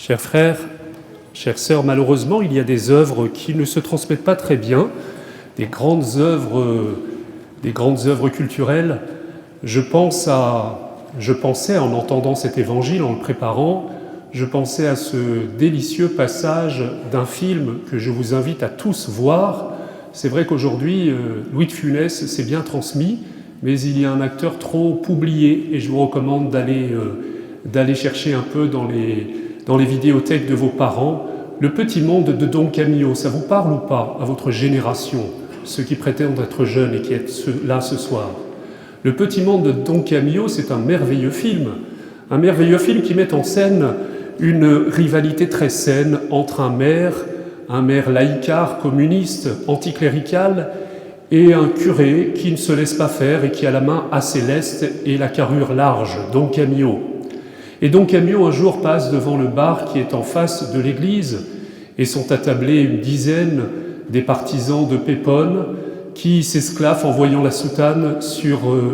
Chers frères, chères sœurs, malheureusement, il y a des œuvres qui ne se transmettent pas très bien, des grandes œuvres culturelles. Je pensais, en entendant cet évangile, en le préparant, je pensais à ce délicieux passage d'un film que je vous invite à tous voir. C'est vrai qu'aujourd'hui, Louis de Funès s'est bien transmis, mais il y a un acteur trop oublié et je vous recommande d'aller chercher un peu dans les vidéothèques de vos parents. Le petit monde de Don Camillo, ça vous parle ou pas à votre génération, ceux qui prétendent être jeunes et qui êtes là ce soir? Le petit monde de Don Camillo, c'est un merveilleux film qui met en scène une rivalité très saine entre un maire laïcard, communiste, anticlérical, et un curé qui ne se laisse pas faire et qui a la main assez leste et la carrure large, Don Camillo. Et Don Camillo, un jour, passe devant le bar qui est en face de l'église et sont attablés une dizaine des partisans de Pépone qui s'esclaffent en voyant la soutane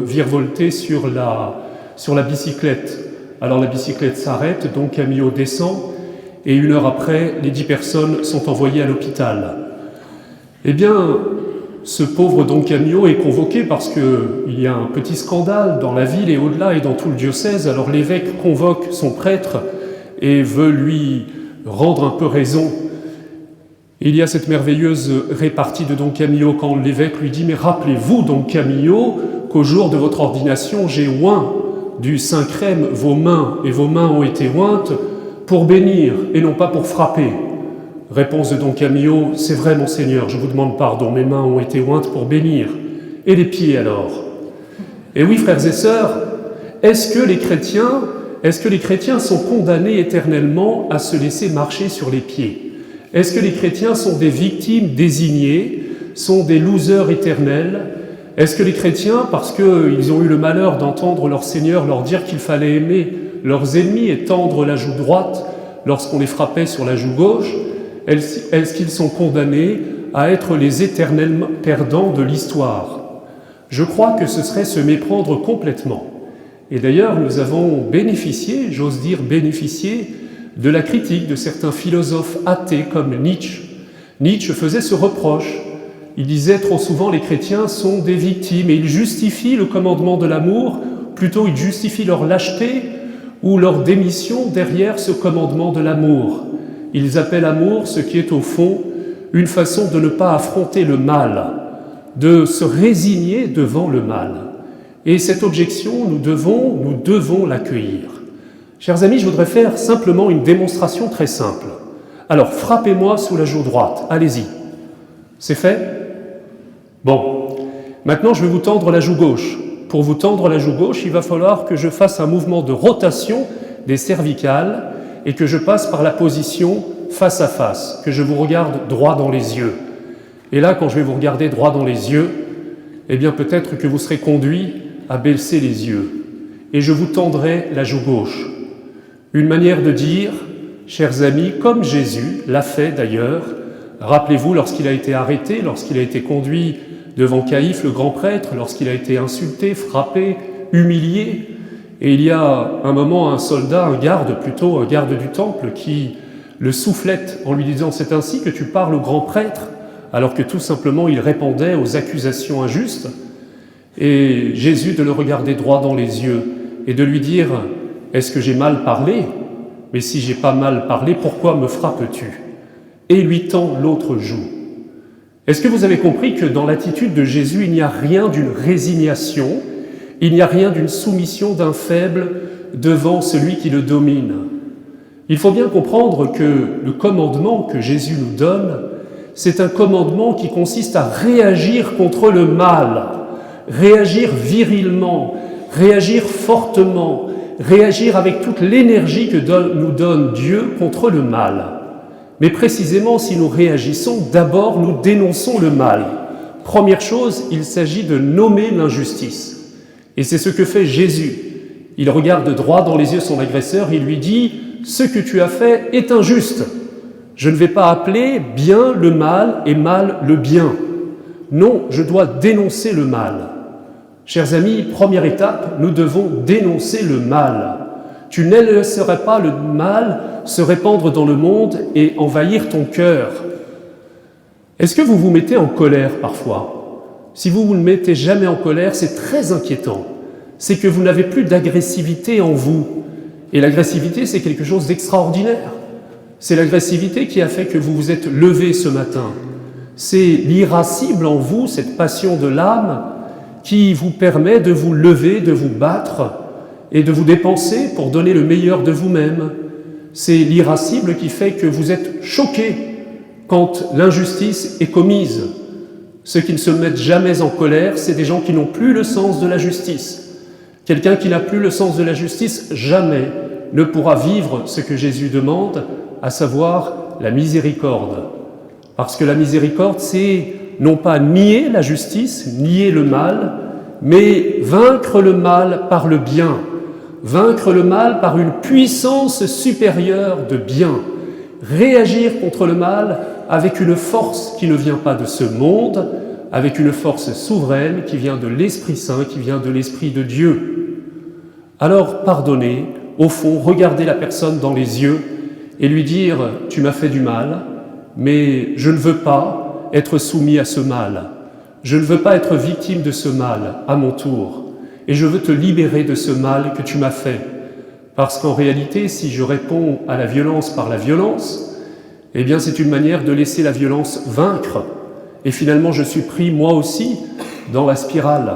virevolter sur la bicyclette. Alors la bicyclette s'arrête, Don Camillo descend et 1 heure après, les 10 personnes sont envoyées à l'hôpital. Eh bien, ce pauvre Don Camillo est convoqué parce qu'il y a un petit scandale dans la ville et au-delà et dans tout le diocèse. Alors l'évêque convoque son prêtre et veut lui rendre un peu raison. Il y a cette merveilleuse répartie de Don Camillo quand l'évêque lui dit « Mais rappelez-vous, Don Camillo, qu'au jour de votre ordination, j'ai oint du Saint-Crème vos mains et vos mains ont été ointes pour bénir et non pas pour frapper. » Réponse de Don Camillo, « C'est vrai, monseigneur, je vous demande pardon, mes mains ont été ointes pour bénir. Et les pieds alors ?» Et oui, frères et sœurs, est-ce que les chrétiens sont condamnés éternellement à se laisser marcher sur les pieds? Est-ce que les chrétiens sont des victimes désignées, sont des losers éternels? Est-ce que les chrétiens, parce qu'ils ont eu le malheur d'entendre leur Seigneur leur dire qu'il fallait aimer leurs ennemis et tendre la joue droite lorsqu'on les frappait sur la joue gauche, est-ce qu'ils sont condamnés à être les éternels perdants de l'histoire? Je crois que ce serait se méprendre complètement. Et d'ailleurs, nous avons bénéficié, j'ose dire bénéficié, de la critique de certains philosophes athées comme Nietzsche. Nietzsche faisait ce reproche. Il disait trop souvent les chrétiens sont des victimes et il justifie le commandement de l'amour, plutôt il justifie leur lâcheté ou leur démission derrière ce commandement de l'amour. Ils appellent amour ce qui est au fond une façon de ne pas affronter le mal, de se résigner devant le mal. Et cette objection, nous devons l'accueillir. Chers amis, je voudrais faire simplement une démonstration très simple. Alors, frappez-moi sous la joue droite, allez-y. C'est fait? Bon. Maintenant, je vais vous tendre la joue gauche. Pour vous tendre la joue gauche, il va falloir que je fasse un mouvement de rotation des cervicales et que je passe par la position face à face, que je vous regarde droit dans les yeux. Et là, quand je vais vous regarder droit dans les yeux, eh bien peut-être que vous serez conduit à baisser les yeux. Et je vous tendrai la joue gauche. Une manière de dire, chers amis, comme Jésus l'a fait d'ailleurs, rappelez-vous lorsqu'il a été arrêté, lorsqu'il a été conduit devant Caïphe, le grand prêtre, lorsqu'il a été insulté, frappé, humilié, et il y a un moment un soldat, un garde du temple, qui le soufflette en lui disant « C'est ainsi que tu parles au grand prêtre ?» alors que tout simplement il répondait aux accusations injustes. Et Jésus de le regarder droit dans les yeux et de lui dire « Est-ce que j'ai mal parlé? Mais si j'ai pas mal parlé, pourquoi me frappes-tu » et lui tend l'autre joue. Est-ce que vous avez compris que dans l'attitude de Jésus, il n'y a rien d'une résignation, il n'y a rien d'une soumission d'un faible devant celui qui le domine? Il faut bien comprendre que le commandement que Jésus nous donne, c'est un commandement qui consiste à réagir contre le mal, réagir virilement, réagir fortement, réagir avec toute l'énergie que nous donne Dieu contre le mal. Mais précisément, si nous réagissons, d'abord nous dénonçons le mal. Première chose, il s'agit de nommer l'injustice. Et c'est ce que fait Jésus. Il regarde droit dans les yeux son agresseur, il lui dit « Ce que tu as fait est injuste. Je ne vais pas appeler bien le mal et mal le bien. Non, je dois dénoncer le mal. » Chers amis, première étape, nous devons dénoncer le mal. Tu ne laisseras pas le mal se répandre dans le monde et envahir ton cœur. Est-ce que vous vous mettez en colère parfois? Si vous ne mettez jamais en colère, c'est très inquiétant. C'est que vous n'avez plus d'agressivité en vous. Et l'agressivité, c'est quelque chose d'extraordinaire. C'est l'agressivité qui a fait que vous vous êtes levé ce matin. C'est l'irascible en vous, cette passion de l'âme, qui vous permet de vous lever, de vous battre et de vous dépenser pour donner le meilleur de vous-même. C'est l'irascible qui fait que vous êtes choqué quand l'injustice est commise. Ceux qui ne se mettent jamais en colère, c'est des gens qui n'ont plus le sens de la justice. Quelqu'un qui n'a plus le sens de la justice, jamais ne pourra vivre ce que Jésus demande, à savoir la miséricorde. Parce que la miséricorde, c'est non pas nier la justice, nier le mal, mais vaincre le mal par le bien, vaincre le mal par une puissance supérieure de bien, réagir contre le mal avec une force qui ne vient pas de ce monde, avec une force souveraine qui vient de l'Esprit Saint, qui vient de l'Esprit de Dieu. Alors pardonnez, au fond, regardez la personne dans les yeux et lui dire « Tu m'as fait du mal, mais je ne veux pas être soumis à ce mal. Je ne veux pas être victime de ce mal à mon tour. Et je veux te libérer de ce mal que tu m'as fait. Parce qu'en réalité, si je réponds à la violence par la violence, eh bien c'est une manière de laisser la violence vaincre. Et finalement, je suis pris moi aussi dans la spirale.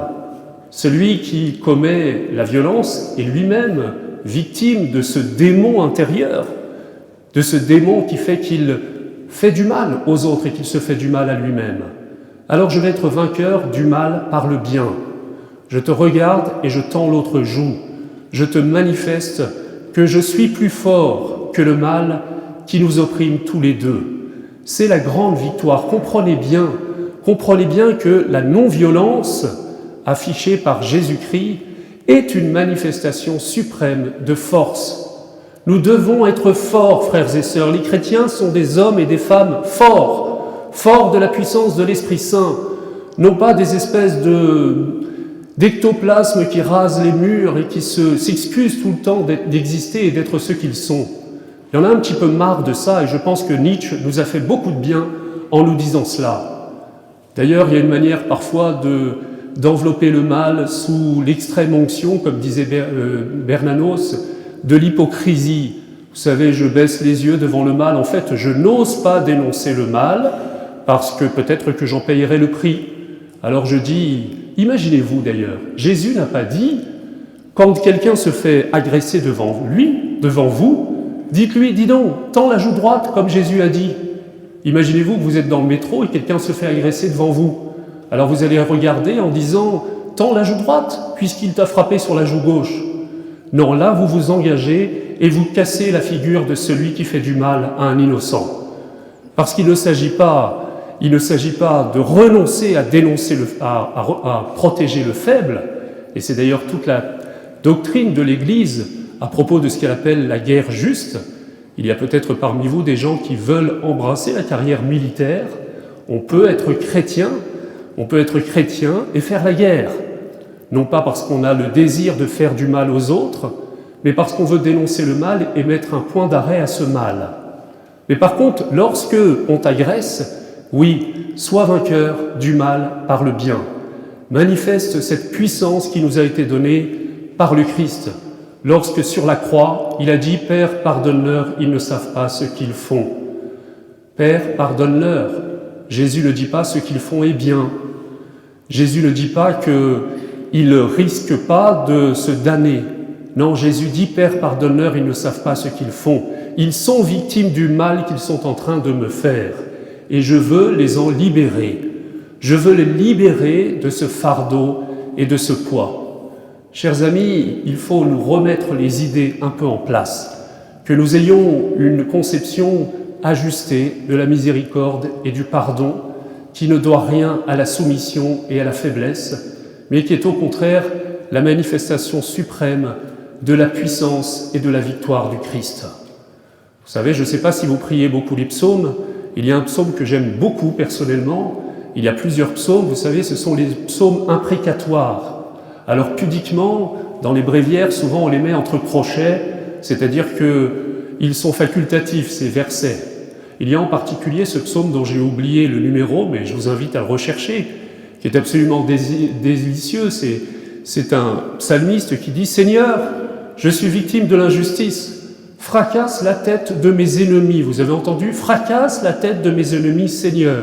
Celui qui commet la violence est lui-même victime de ce démon intérieur, de ce démon qui fait qu'il fait du mal aux autres et qu'il se fait du mal à lui-même. Alors je vais être vainqueur du mal par le bien. Je te regarde et je tends l'autre joue. Je te manifeste que je suis plus fort que le mal qui nous opprime tous les deux. C'est la grande victoire. Comprenez bien que la non-violence affichée par Jésus-Christ est une manifestation suprême de force. Nous devons être forts, frères et sœurs. Les chrétiens sont des hommes et des femmes forts de la puissance de l'Esprit Saint, non pas des espèces d'ectoplasmes qui rasent les murs et qui s'excusent tout le temps d'exister et d'être ce qu'ils sont. Il y en a un petit peu marre de ça, et je pense que Nietzsche nous a fait beaucoup de bien en nous disant cela. D'ailleurs, il y a une manière parfois d'envelopper le mal sous l'extrême onction, comme disait Bernanos, de l'hypocrisie. Vous savez, je baisse les yeux devant le mal. En fait, je n'ose pas dénoncer le mal parce que peut-être que j'en payerai le prix. Alors je dis, imaginez-vous d'ailleurs, Jésus n'a pas dit, quand quelqu'un se fait agresser devant vous, dites-lui, dis donc, tends la joue droite comme Jésus a dit. Imaginez-vous que vous êtes dans le métro et quelqu'un se fait agresser devant vous. Alors vous allez regarder en disant, tends la joue droite puisqu'il t'a frappé sur la joue gauche. Non, là, vous vous engagez et vous cassez la figure de celui qui fait du mal à un innocent. Parce qu'il ne s'agit pas de renoncer à dénoncer, à protéger le faible, et c'est d'ailleurs toute la doctrine de l'Église à propos de ce qu'elle appelle la guerre juste. Il y a peut-être parmi vous des gens qui veulent embrasser la carrière militaire. On peut être chrétien et faire la guerre. Non pas parce qu'on a le désir de faire du mal aux autres, mais parce qu'on veut dénoncer le mal et mettre un point d'arrêt à ce mal. Mais par contre, lorsque on t'agresse, oui, sois vainqueur du mal par le bien. Manifeste cette puissance qui nous a été donnée par le Christ. Lorsque sur la croix, il a dit « Père, pardonne-leur, ils ne savent pas ce qu'ils font. » Père, pardonne-leur. Jésus ne dit pas « ce qu'ils font est bien ». Jésus ne dit pas qu'ils ne risquent pas de se damner. Non, Jésus dit « Père, pardonne-leur, ils ne savent pas ce qu'ils font. Ils sont victimes du mal qu'ils sont en train de me faire. Et je veux les en libérer. Je veux les libérer de ce fardeau et de ce poids. » Chers amis, il faut nous remettre les idées un peu en place, que nous ayons une conception ajustée de la miséricorde et du pardon, qui ne doit rien à la soumission et à la faiblesse, mais qui est au contraire la manifestation suprême de la puissance et de la victoire du Christ. Vous savez, je ne sais pas si vous priez beaucoup les psaumes, il y a un psaume que j'aime beaucoup personnellement, il y a plusieurs psaumes, vous savez, ce sont les psaumes imprécatoires. Alors pudiquement, dans les bréviaires, souvent on les met entre crochets, c'est-à-dire qu'ils sont facultatifs, ces versets. Il y a en particulier ce psaume dont j'ai oublié le numéro, mais je vous invite à le rechercher, qui est absolument délicieux. C'est un psalmiste qui dit « Seigneur, je suis victime de l'injustice, fracasse la tête de mes ennemis. » Vous avez entendu ? « Fracasse la tête de mes ennemis, Seigneur.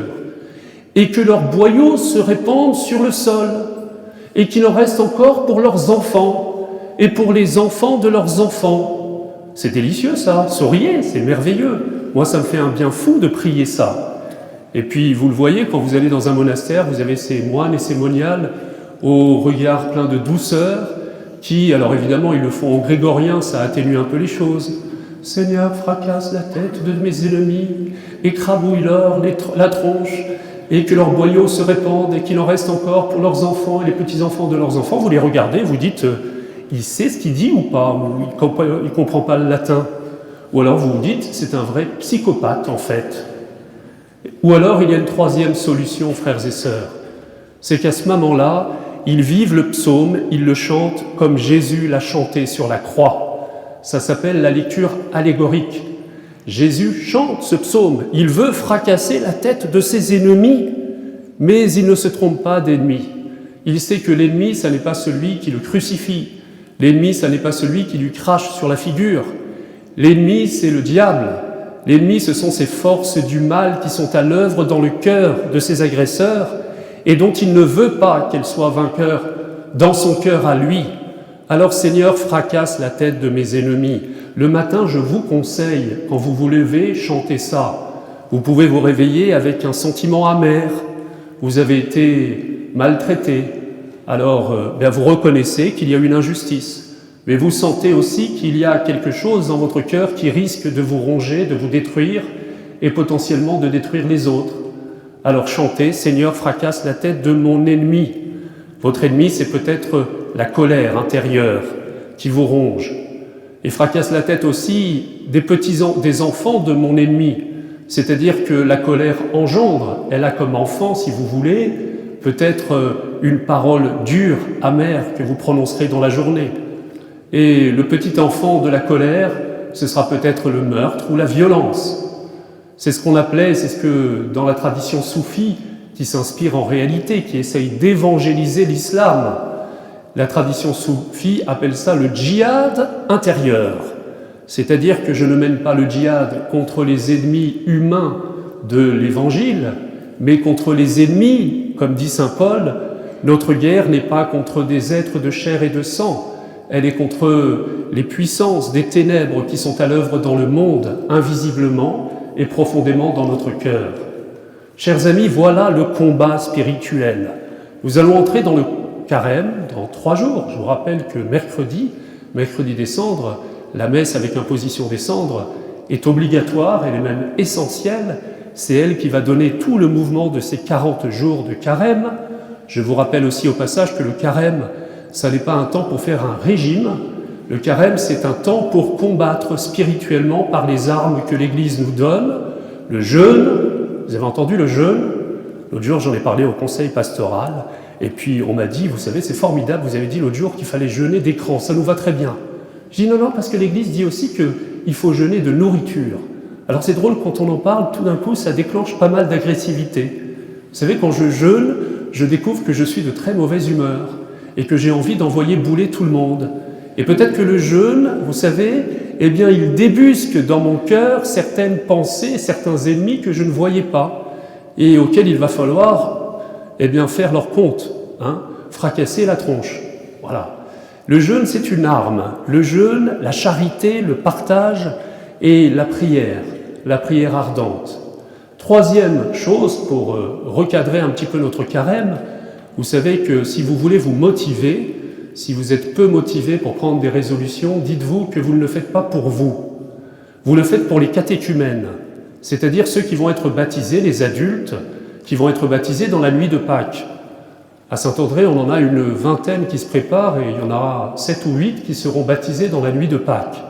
Et que leurs boyaux se répandent sur le sol, et qu'il en reste encore pour leurs enfants, et pour les enfants de leurs enfants. » C'est délicieux ça, souriez, c'est merveilleux. Moi, ça me fait un bien fou de prier ça. Et puis, vous le voyez, quand vous allez dans un monastère, vous avez ces moines et ces moniales au regard plein de douceur, qui, alors évidemment, ils le font en grégorien, ça atténue un peu les choses. « Seigneur, fracasse la tête de mes ennemis, écrabouille-leur la tronche, et que leurs boyaux se répandent, et qu'il en reste encore pour leurs enfants et les petits-enfants de leurs enfants. » Vous les regardez, vous dites il sait ce qu'il dit ou pas, ou il ne comprend pas le latin. Ou alors vous vous dites, c'est un vrai psychopathe en fait. Ou alors il y a une troisième solution, frères et sœurs. C'est qu'à ce moment-là, ils vivent le psaume, ils le chantent comme Jésus l'a chanté sur la croix. Ça s'appelle la lecture allégorique. Jésus chante ce psaume, il veut fracasser la tête de ses ennemis, mais il ne se trompe pas d'ennemi. Il sait que l'ennemi, ça n'est pas celui qui le crucifie. L'ennemi, ça n'est pas celui qui lui crache sur la figure. L'ennemi, c'est le diable. L'ennemi, ce sont ces forces du mal qui sont à l'œuvre dans le cœur de ses agresseurs et dont il ne veut pas qu'elles soient vainqueurs dans son cœur à lui. Alors, Seigneur, fracasse la tête de mes ennemis. Le matin, je vous conseille, quand vous vous levez, chantez ça. Vous pouvez vous réveiller avec un sentiment amer. Vous avez été maltraité. Alors, vous reconnaissez qu'il y a une injustice. Mais vous sentez aussi qu'il y a quelque chose dans votre cœur qui risque de vous ronger, de vous détruire et potentiellement de détruire les autres. Alors chantez, Seigneur, fracasse la tête de mon ennemi. Votre ennemi, c'est peut-être la colère intérieure qui vous ronge. Et fracasse la tête aussi des enfants de mon ennemi. C'est-à-dire que la colère engendre, elle a comme enfant, si vous voulez, peut-être une parole dure, amère que vous prononcerez dans la journée. Et le petit enfant de la colère, ce sera peut-être le meurtre ou la violence. C'est ce qu'on appelait, c'est ce que dans la tradition soufie, qui s'inspire en réalité, qui essaye d'évangéliser l'islam, la tradition soufie appelle ça le djihad intérieur. C'est-à-dire que je ne mène pas le djihad contre les ennemis humains de l'évangile, mais contre les ennemis, comme dit saint Paul, notre guerre n'est pas contre des êtres de chair et de sang, elle est contre les puissances des ténèbres qui sont à l'œuvre dans le monde, invisiblement et profondément dans notre cœur. Chers amis, voilà le combat spirituel. Nous allons entrer dans le carême dans 3 jours. Je vous rappelle que mercredi des cendres, la messe avec imposition des cendres est obligatoire, elle est même essentielle. C'est elle qui va donner tout le mouvement de ces 40 jours de carême. Je vous rappelle aussi au passage que le carême, ça n'est pas un temps pour faire un régime. Le carême, c'est un temps pour combattre spirituellement par les armes que l'Église nous donne. Le jeûne, vous avez entendu le jeûne ? L'autre jour, j'en ai parlé au conseil pastoral. Et puis, on m'a dit, vous savez, c'est formidable, vous avez dit l'autre jour qu'il fallait jeûner d'écran, ça nous va très bien. Je dis non, parce que l'Église dit aussi qu'il faut jeûner de nourriture. Alors c'est drôle, quand on en parle, tout d'un coup, ça déclenche pas mal d'agressivité. Vous savez, quand je jeûne, je découvre que je suis de très mauvaise humeur et que j'ai envie d'envoyer bouler tout le monde. Et peut-être que le jeûne, vous savez, eh bien, il débusque dans mon cœur certaines pensées, certains ennemis que je ne voyais pas et auxquels il va falloir, eh bien, faire leur compte, fracasser la tronche. Voilà. Le jeûne, c'est une arme. Le jeûne, la charité, le partage et la prière ardente. Troisième chose, pour recadrer un petit peu notre carême, vous savez que si vous voulez vous motiver, si vous êtes peu motivé pour prendre des résolutions, dites-vous que vous ne le faites pas pour vous. Vous le faites pour les catéchumènes, c'est-à-dire ceux qui vont être baptisés, les adultes, qui vont être baptisés dans la nuit de Pâques. À Saint-André, on en a une vingtaine qui se préparent et il y en aura 7 ou 8 qui seront baptisés dans la nuit de Pâques.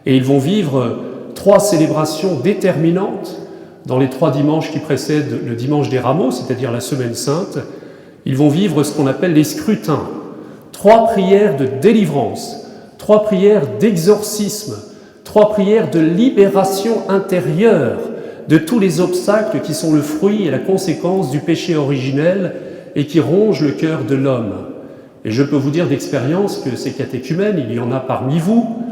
Et ils vont vivre 3 célébrations déterminantes dans les 3 dimanches qui précèdent le dimanche des Rameaux, c'est-à-dire la Semaine Sainte. Ils vont vivre ce qu'on appelle les scrutins. 3 prières de délivrance, 3 prières d'exorcisme, 3 prières de libération intérieure de tous les obstacles qui sont le fruit et la conséquence du péché originel et qui rongent le cœur de l'homme. Et je peux vous dire d'expérience que ces catéchumènes, il y en a parmi vous,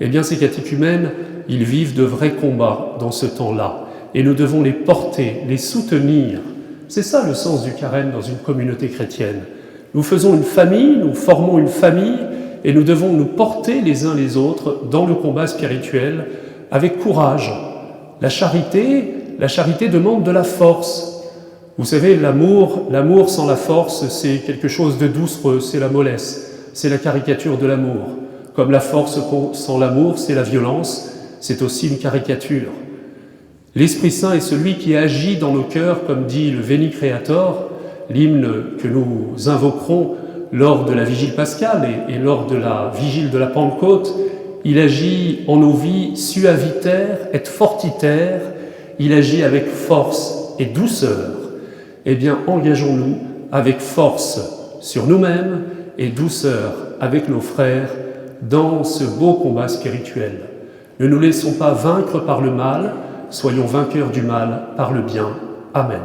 eh bien ces catéchumènes, ils vivent de vrais combats dans ce temps-là. Et nous devons les porter, les soutenir. C'est ça le sens du carême dans une communauté chrétienne. Nous faisons une famille, nous formons une famille, et nous devons nous porter les uns les autres dans le combat spirituel avec courage. La charité demande de la force. Vous savez, l'amour sans la force, c'est quelque chose de doucereux, c'est la mollesse, c'est la caricature de l'amour. Comme la force sans l'amour, c'est la violence, c'est aussi une caricature. L'Esprit Saint est celui qui agit dans nos cœurs, comme dit le Veni Creator, l'hymne que nous invoquerons lors de la Vigile pascale et lors de la Vigile de la Pentecôte. Il agit en nos vies suaviter et fortiter, il agit avec force et douceur. Eh bien, engageons-nous avec force sur nous-mêmes et douceur avec nos frères dans ce beau combat spirituel. Ne nous laissons pas vaincre par le mal, soyons vainqueurs du mal par le bien. Amen.